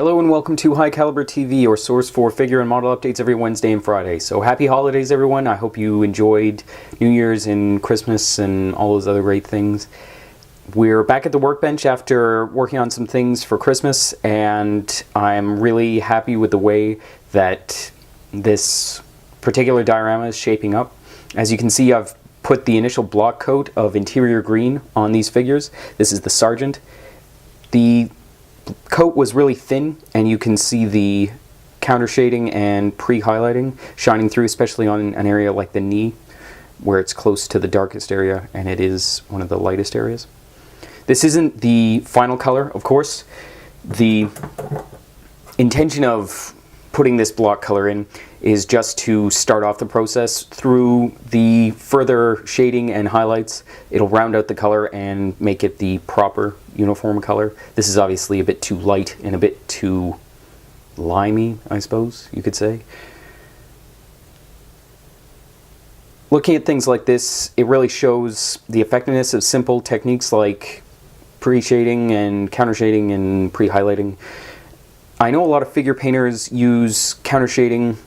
Hello and welcome to High Caliber TV, your source for figure and model updates every Wednesday and Friday. So happy holidays everyone. I hope you enjoyed New Year's and Christmas and all those other great things. We're back at the Workbench after working on some things for Christmas, and I'm really happy with the way that this particular diorama is shaping up. As you can see, I've put the initial block coat of interior green on these figures. This is the Sergeant. The coat was really thin, and you can see the counter shading and pre-highlighting shining through, especially on an area like the knee where it's close to the darkest area and it is one of the lightest areas. This isn't the final color, of course. The intention of putting this block color in is just to start off the process. Through the further shading and highlights, it'll round out the color and make it the proper uniform color. This is obviously a bit too light and a bit too limey, I suppose you could say. Looking at things like this, it really shows the effectiveness of simple techniques like pre-shading and counter-shading and pre-highlighting. I know a lot of figure painters use counter-shading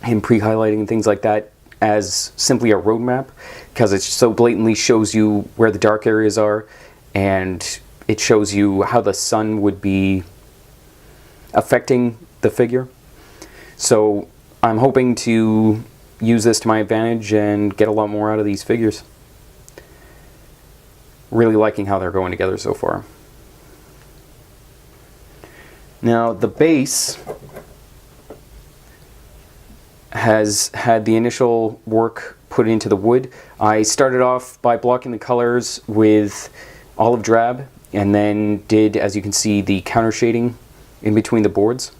and pre-highlighting and things like that as simply a roadmap, because it so blatantly shows you where the dark areas are, and it shows you how the sun would be affecting the figure. So I'm hoping to use this to my advantage and get a lot more out of these figures. Really liking how they're going together so far. Now the base has had the initial work put into the wood. I started off by blocking the colors with olive drab, and then did, as you can see, the counter shading in between the boards.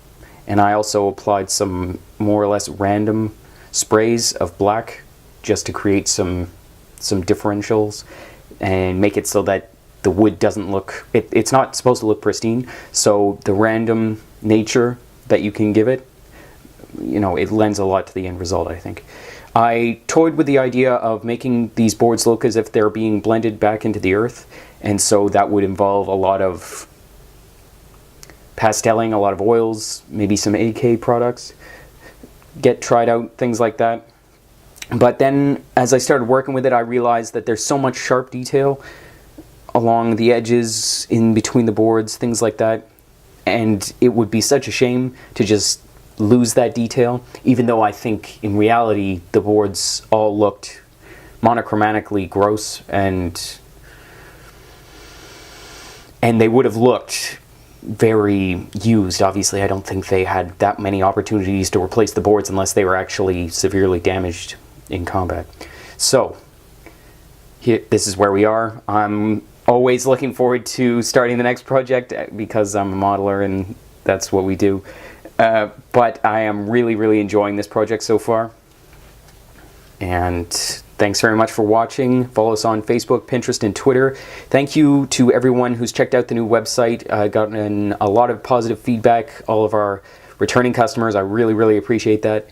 And I also applied some more or less random sprays of black just to create some differentials and make it so that the wood doesn't look, it's not supposed to look pristine, so the random nature that you can give it, you know, it lends a lot to the end result, I think. I toyed with the idea of making these boards look as if they're being blended back into the earth, and so that would involve a lot of pasteling, a lot of oils, maybe some AK products, get tried out, things like that. But then as I started working with it, I realized that there's so much sharp detail along the edges, in between the boards, things like that, and it would be such a shame to just lose that detail, even though I think in reality the boards all looked monochromatically gross, and they would have looked very used. Obviously I don't think they had that many opportunities to replace the boards unless they were actually severely damaged in combat. So here, this is where we are. I'm always looking forward to starting the next project because I'm a modeler and that's what we do. But I am really enjoying this project so far. And thanks very much for watching. Follow us on Facebook, Pinterest, and Twitter. Thank you to everyone who's checked out the new website. I've gotten a lot of positive feedback, all of our returning customers. I really appreciate that.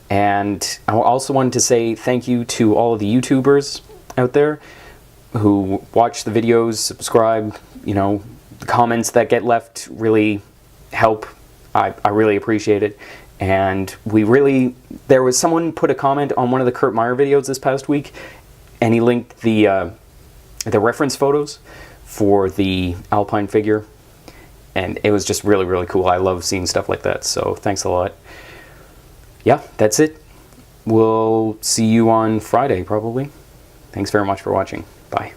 And I also wanted to say thank you to all of the YouTubers out there who watch the videos, subscribe. You know, the comments that get left really help. I really appreciate it. And there was someone put a comment on one of the Kurt Meyer videos this past week, and he linked the reference photos for the Alpine figure, and it was just really cool. I love seeing stuff like that, so thanks a lot. Yeah, that's it. We'll see you on Friday, probably. Thanks very much for watching. Bye.